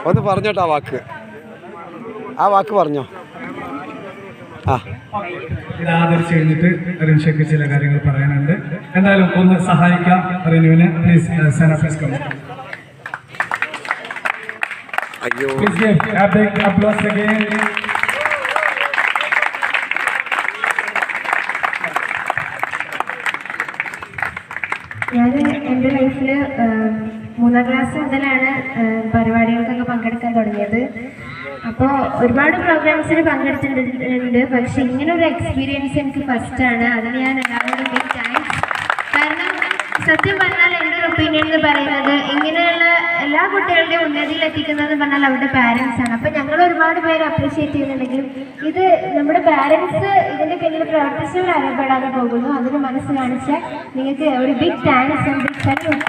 ഒന്ന് പറഞ്ഞോട്ടോ ആ വാക്ക് പറഞ്ഞോ. ആദരിച്ച് കഴിഞ്ഞിട്ട് റിൻഷയ്ക്ക് ചില കാര്യങ്ങൾ പറയാനുണ്ട്. എന്തായാലും ഒന്ന് സഹായിക്കാം റിനുവിനെ. Please Sana please come. അയ്യോ please give a big applause again. ഞാൻ എൻ്റെ ലൈഫിൽ 3ാം ക്ലാസ് മുതലാണ് പരിപാടികൾക്കൊക്കെ പങ്കെടുക്കാൻ തുടങ്ങിയത്. അപ്പോൾ ഒരുപാട് പ്രോഗ്രാംസിൽ പങ്കെടുത്തിട്ടുണ്ട്. പക്ഷെ ഇങ്ങനൊരു എക്സ്പീരിയൻസ് എനിക്ക് ഫസ്റ്റാണ്. അതിന് ഞാൻ എല്ലാവരോടും ബിഗ് താങ്ക്സ്. കാരണം സത്യം പറഞ്ഞാൽ എൻ്റെ ഒരു ഒപ്പീനിയൻ എന്ന് പറയുന്നത് ഇങ്ങനെയുള്ള എല്ലാ കുട്ടികളുടെയും ഉന്നതിയിൽ എത്തിക്കുന്നത് പറഞ്ഞാൽ അവരുടെ പാരൻസ് ആണ്. അപ്പോൾ ഞങ്ങൾ ഒരുപാട് പേര് അപ്രീഷിയേറ്റ് ചെയ്യുന്നുണ്ടെങ്കിലും ഇത് നമ്മുടെ പാരൻസ് ഇതിൻ്റെ പിന്നിൽ പ്രവർത്തിച്ചവർ അറിയപ്പെടാതെ പോകുന്നു. അതിന് മനസ്സ് കാണിച്ച നിങ്ങൾക്ക് ഒരു big thanks and big salute.